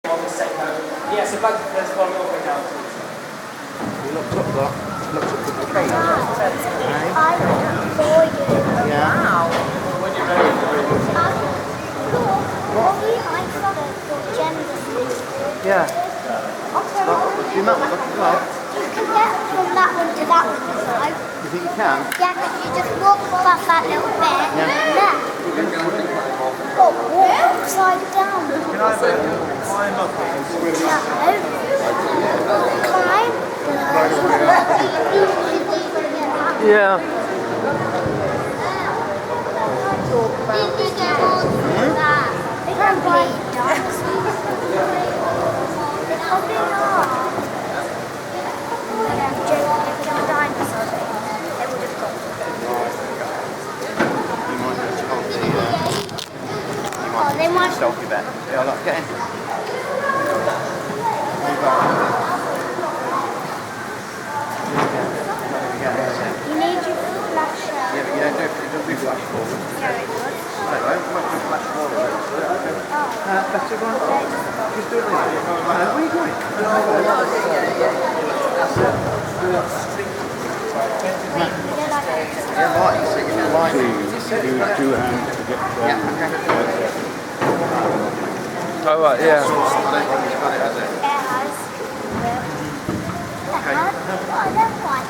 on the second. Yeah, so back to the first one, all the way down. You looked up that. Looked up the cake. I saw you. Yeah. Wow. When you're ready to read it. I saw the gender. Yeah. Do you remember? Look at that. You can get from that one to that one, right? You think you can? Yeah, because you just walk past that little bit. Yeah. Oh, walk upside down. Can I climb up and swim up? Climb. Yeah. They can be dogs. They probably are. If you're a dinosaur, they would have gone. You might just hold the Oh, they might. selfie back. Yeah, look, get in. You need your flashlight. Yeah, but you don't do it. It doesn't do flash forward. Yeah, it does. No, it won't. It won't do flash forward. Better go on. Just do it now. Where are you going? Yeah, right. So you can line it. Use two hands to get Oh, right, yeah. It has. I don't like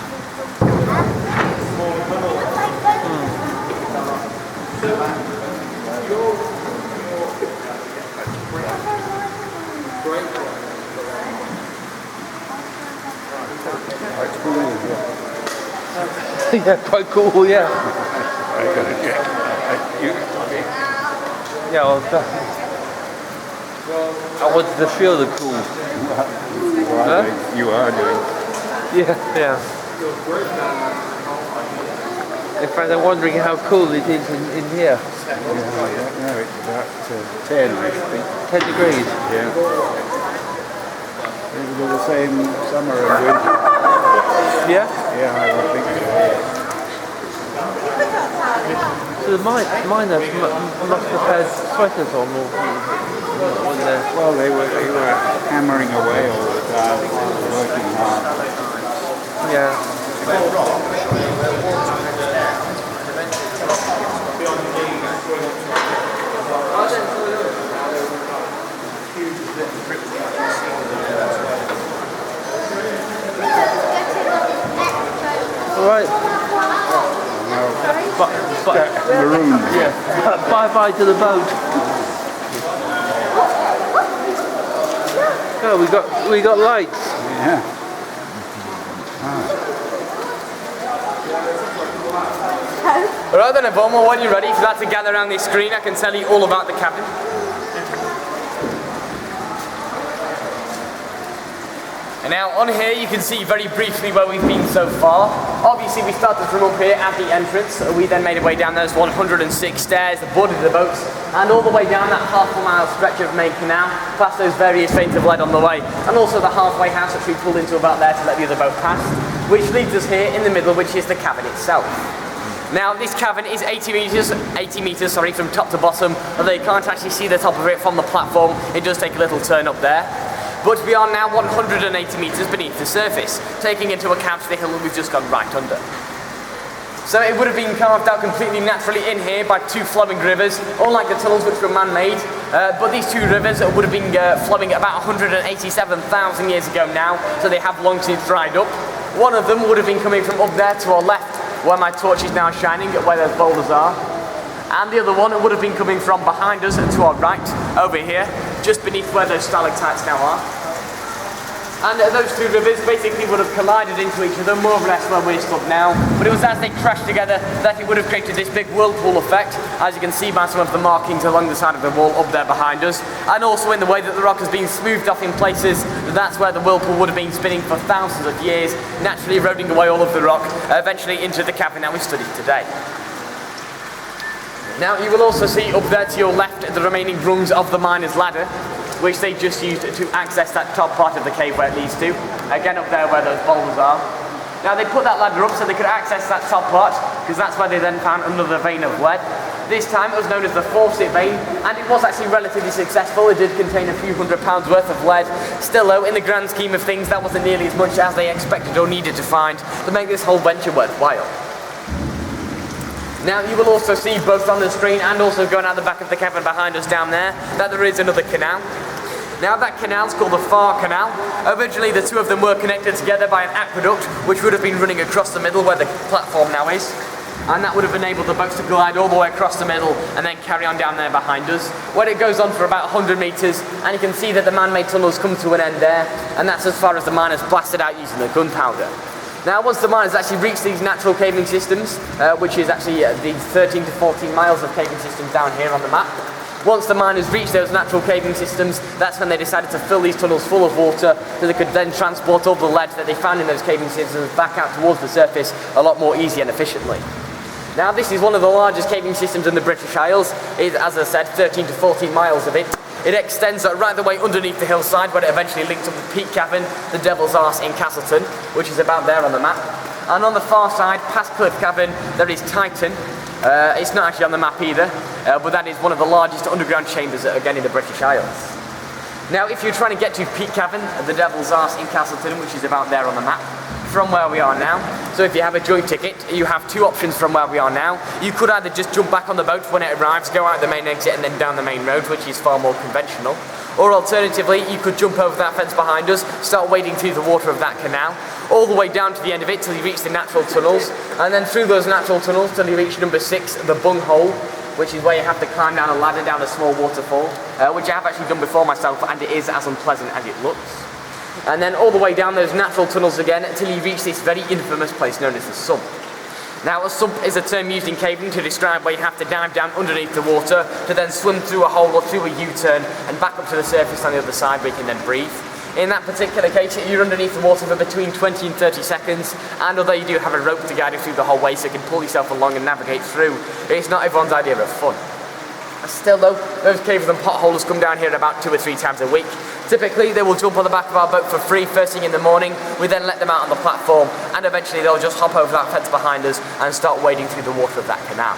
Yeah, quite cool, yeah. I gotta check. Yeah, well, I wanted to feel the cool. You are doing. Yeah, yeah. In fact, I'm wondering how cool it is in here. No, it's about 10, I think. 10 degrees. Yeah. It'll be the same summer and winter. Yeah? Yeah, I would think so. So the miners must have had sweaters on or there. Well, they were hammering away all the time, working hard. Yeah. Alright. Maroon. Yeah. Bye bye to the boat. Oh, we got lights. Yeah. Alright then everyone, well, when you're ready for that to gather around this screen, I can tell you all about the cabin. And now on here you can see very briefly where we've been so far. Obviously we started from up here at the entrance. We then made our way down those 106 stairs that boarded the boats and all the way down that half-a-mile stretch of main canal, past those various veins of lead on the way, and also the halfway house which we pulled into about there to let the other boat past, which leads us here in the middle, which is the cabin itself. Now this cabin is 80 meters from top to bottom, although you can't actually see the top of it from the platform. It does take a little turn up there. But we are now 180 meters beneath the surface, taking into account the hill that we've just gone right under. So it would have been carved out completely naturally in here by two flowing rivers, unlike the tunnels which were man-made. But these two rivers would have been flowing about 187,000 years ago now, so they have long since dried up. One of them would have been coming from up there to our left, where my torch is now shining, at where those boulders are. And the other one would have been coming from behind us to our right, over here, just beneath where those stalactites now are. And those two rivers basically would have collided into each other, more or less where we're stood now. But it was as they crashed together that it would have created this big whirlpool effect, as you can see by some of the markings along the side of the wall up there behind us. And also in the way that the rock has been smoothed off in places, that's where the whirlpool would have been spinning for thousands of years, naturally eroding away all of the rock, eventually into the cavern that we studied today. Now you will also see up there to your left the remaining rungs of the miner's ladder, which they just used to access that top part of the cave where it leads to. Again up there where those boulders are. Now they put that ladder up so they could access that top part, because that's where they then found another vein of lead. This time it was known as the Fawcett vein, and it was actually relatively successful. It did contain a few £100 worth of lead. Still though, in the grand scheme of things, that wasn't nearly as much as they expected or needed to find to make this whole venture worthwhile. Now you will also see both on the screen and also going out the back of the cavern behind us down there that there is another canal. Now that canal is called the Far Canal. Originally the two of them were connected together by an aqueduct which would have been running across the middle where the platform now is. And that would have enabled the boats to glide all the way across the middle and then carry on down there behind us, where it goes on for about 100 metres, and you can see that the man-made tunnels come to an end there, and that's as far as the miners blasted out using the gunpowder. Now once the miners actually reach these natural caving systems, which is actually the 13 to 14 miles of caving systems down here on the map, once the miners reached those natural caving systems, that's when they decided to fill these tunnels full of water so they could then transport all the lead that they found in those caving systems back out towards the surface a lot more easy and efficiently. Now this is one of the largest caving systems in the British Isles. It, as I said, 13 to 14 miles of it. It extends right the way underneath the hillside where it eventually links up with Peak Cavern, the Devil's Arse in Castleton, which is about there on the map. And on the far side, past Cliff Cavern, there is Titan. It's not actually on the map either, but that is one of the largest underground chambers again in the British Isles. Now if you're trying to get to Peak Cavern, the Devil's Arse in Castleton, which is about there on the map, from where we are now. So if you have a joint ticket, you have two options from where we are now. You could either just jump back on the boat when it arrives, go out the main exit and then down the main road, which is far more conventional. Or alternatively, you could jump over that fence behind us, start wading through the water of that canal, all the way down to the end of it till you reach the natural tunnels, and then through those natural tunnels till you reach number 6, the Bung Hole, which is where you have to climb down a ladder down a small waterfall, which I have actually done before myself, and it is as unpleasant as it looks. And then all the way down those natural tunnels again until you reach this very infamous place known as the sump. Now a sump is a term used in caving to describe where you have to dive down underneath the water to then swim through a hole or through a U-turn and back up to the surface on the other side where you can then breathe. In that particular case, you're underneath the water for between 20 and 30 seconds, and although you do have a rope to guide you through the whole way so you can pull yourself along and navigate through, it's not everyone's idea of fun. Still though, those cavers and potholders come down here about 2 or 3 times a week. Typically they will jump on the back of our boat for free first thing in the morning. We then let them out on the platform and eventually they'll just hop over that fence behind us and start wading through the water of that canal.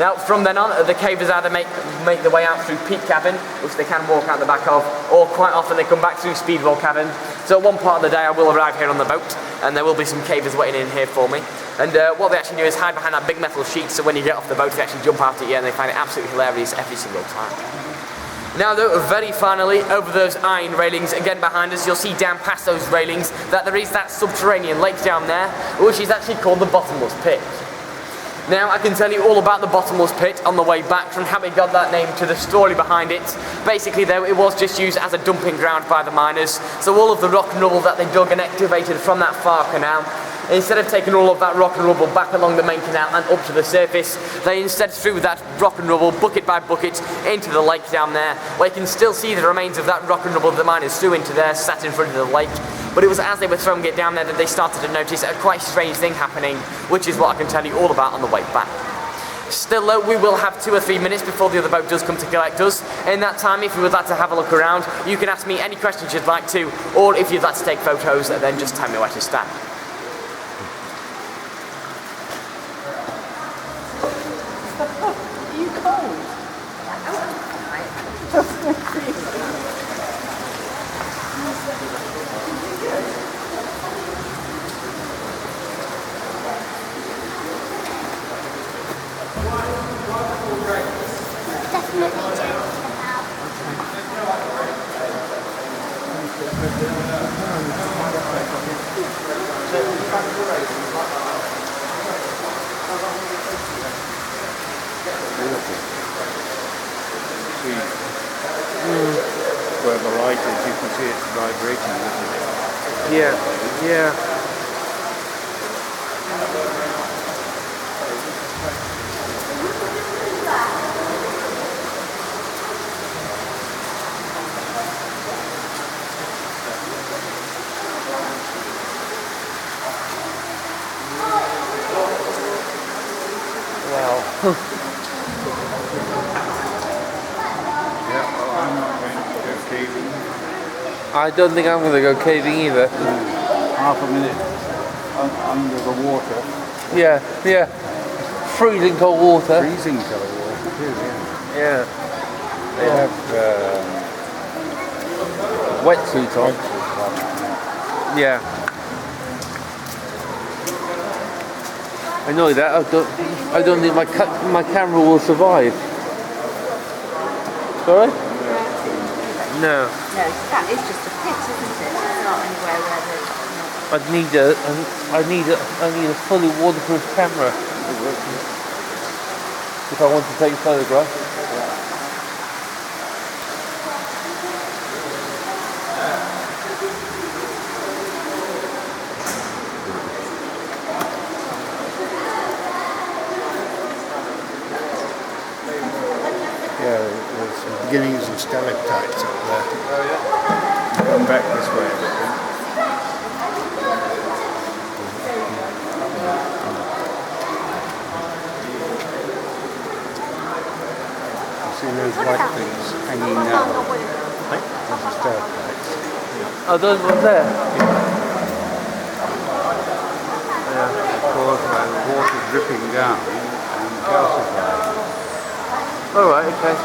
Now from then on, the cavers either make their way out through Peak Cavern, which they can walk out the back of, or quite often they come back through Speedwell Cavern. So at one part of the day I will arrive here on the boat and there will be some cavers waiting in here for me. And what they actually do is hide behind that big metal sheet so when you get off the boat they actually jump out at you and they find it absolutely hilarious every single time. Now though, very finally, over those iron railings, again behind us, you'll see down past those railings that there is that subterranean lake down there, which is actually called the Bottomless Pit. Now I can tell you all about the Bottomless Pit on the way back, from how it got that name to the story behind it. Basically though, it was just used as a dumping ground by the miners, so all of the rock and rubble that they dug and excavated from that Far Canal, instead of taking all of that rock and rubble back along the main canal and up to the surface, they instead threw that rock and rubble bucket by bucket into the lake down there, where you can still see the remains of that rock and rubble the miners threw into there, sat in front of the lake. But it was as they were throwing it down there that they started to notice a quite strange thing happening, which is what I can tell you all about on the way back. Still though, we will have 2 or 3 minutes before the other boat does come to collect us. In that time, if you would like to have a look around, you can ask me any questions you'd like to, or if you'd like to take photos, then just tell me where to stand. Are you cold? Definitely joking about. See where the light is, you can see it's vibrating, isn't it? Yeah, yeah. Yeah, well, I'm not going to go caving. I don't think I'm going to go caving either. Half a minute under the water. Yeah, yeah. Freezing cold water. Freezing cold water. too, yeah. Yeah. They have wetsuits on. Yeah. I know that. I don't think my camera will survive. Sorry? No. No, that is just a pit, isn't it? It's not anywhere where there's... I need a fully waterproof camera if I want to take photographs. Yeah, there's some beginnings of stalactites up there. Oh yeah? Come back this way a bit. You see those white things hanging down? Those are stalactites. Are those ones there? Caused by the water dripping down and calcifying. Alright, okay.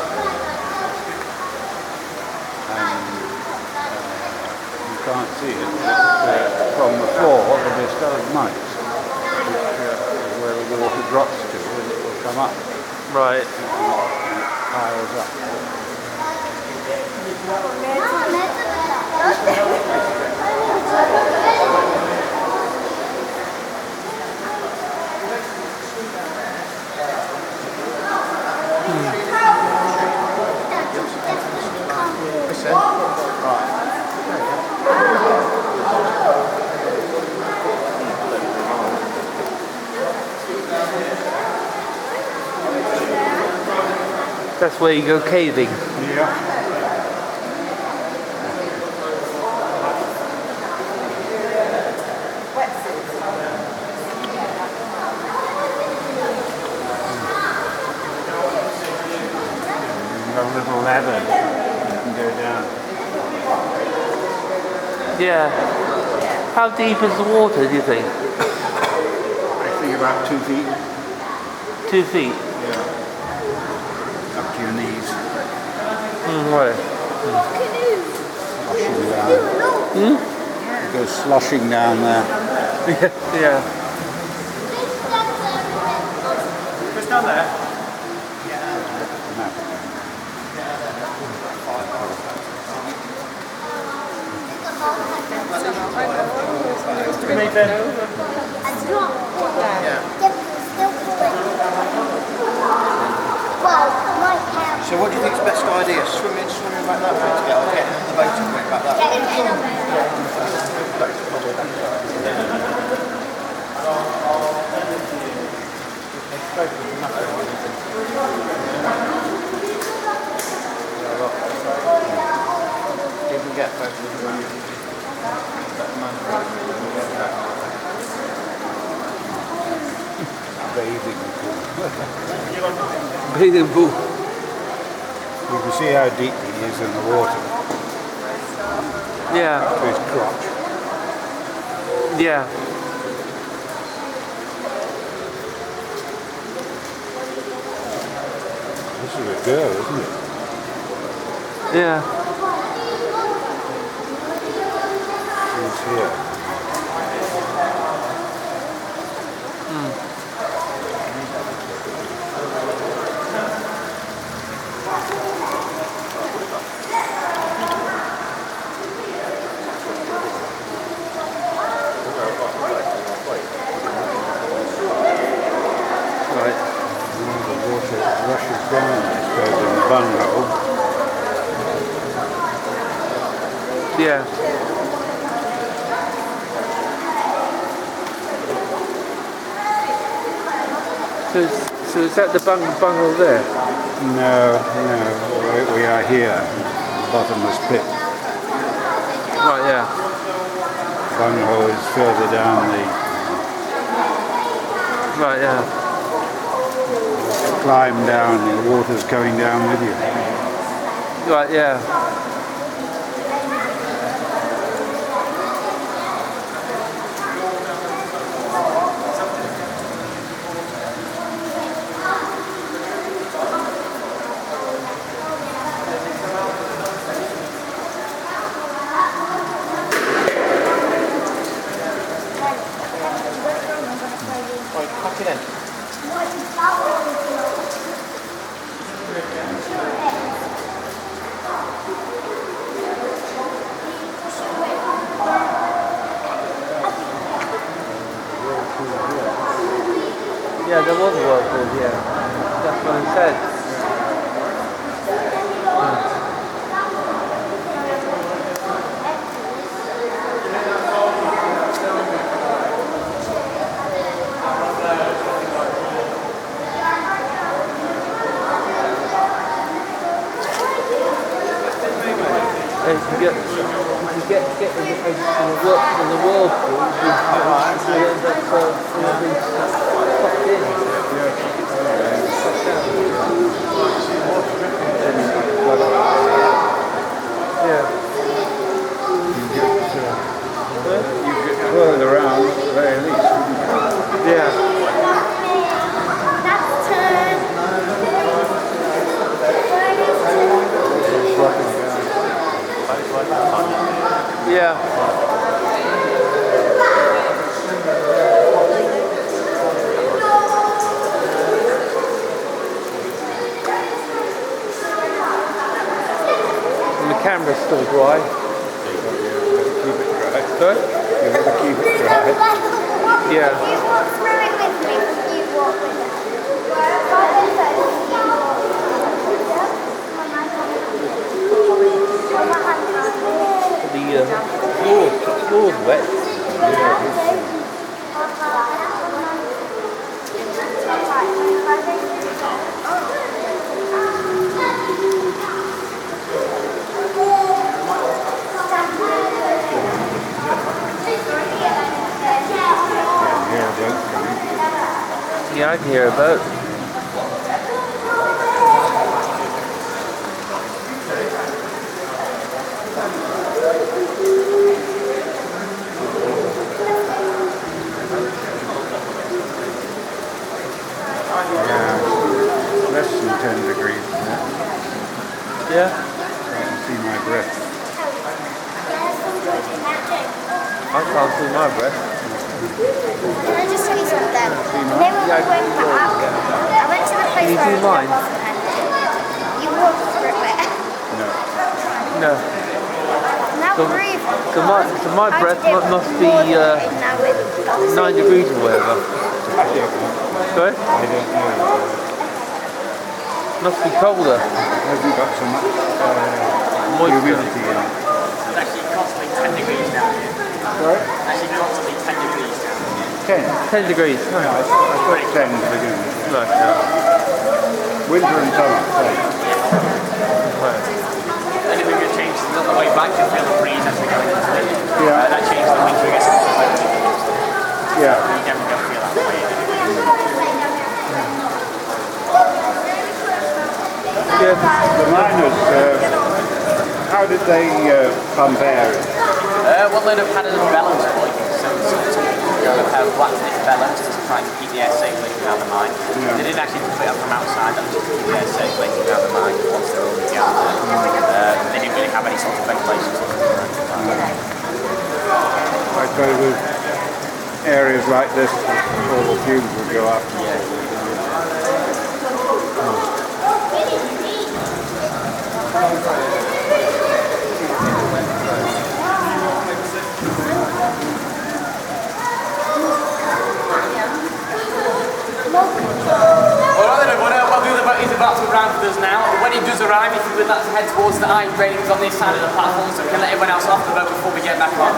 And you can't see it, but from the floor there'll be stalagmites, which is where the water drops to, and it will come up Right. and it piles up. That's where you go caving. Yeah. A little ladder you can go down. Yeah. How deep is the water, do you think? I think about 2 feet. 2 feet? Yeah. Up to your knees. Right. Sloshing down. It goes sloshing down there. Yeah. Just down there. So what do you think is the best idea? Swimming back that way to get on the boat and going back that way? You can get photos. Bathing pool. Bathing pool. You can see how deep he is in the water. Yeah. To his crotch. Yeah. This is a girl, isn't it? Yeah. She's here. Right. The water rushes down, I suppose, in the bunghole. Yeah. So is that the bungalow there? No, we are here, bottomless pit. Right, yeah. Bunghole is further down the... Right, yeah. Climb down, the water's coming down with you. Right, yeah. Yeah, that's what I said. And to get in the whirlpool, that's sucked in. Yeah. You get whirled around at the very least, wouldn't you? Yeah. That's turn. Yeah. And the camera's still dry. Keep it dry. Sorry? You have to keep it dry. Yeah. You walk through it with me. You walk with it. The floor's wet. Yeah, I can hear a boat. Less than 10 degrees now. Yeah. I can see my breath. I can't see my breath. Can I just tell you something? When we Yeah, went back, I went to the place Can you where do mine? wasn't ending. You walked through it. No. No. Now So- breathe. So my How breath did it must be water and now it's got the 9 same- degrees or whatever. I don't know. Sorry? I don't know. Must be colder. Hasn't got so much Moisture. humidity in it. It's actually constantly 10 degrees down here. Sorry? Actually constantly 10 degrees down here. 10. 10 degrees. I thought 10 to begin with. Right, yeah. Winter and summer, same. Right. Anything that changes the other way back, you feel the breeze as we go into the wind. Yeah. That changes the winter, it gets a little bit. Yeah. You never go feel that way. Yeah. The miners, how did they pump air? Well, they'd have had an bellows point, so they'd have had blacksmith bellows to try and keep the air circulating around the mine. Yeah. They didn't actually put it up from outside, that was just to keep the air circulating around the mine once they were all together. They didn't really have any sort of ventilation system at the time. I suppose with areas like this, all the fumes would go up. Alright then everyone, well the other boat is about to arrive with us now. When he does arrive, if you would like to head towards the iron railings on this side of the platform so we can let everyone else off the boat before we get back on.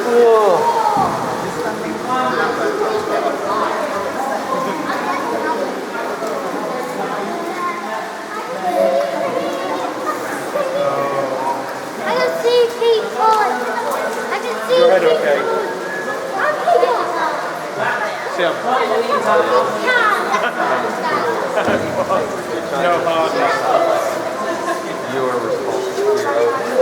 Whoa. I can see people. I can see Your head people. okay? I'm here. Sim. No You are responsible.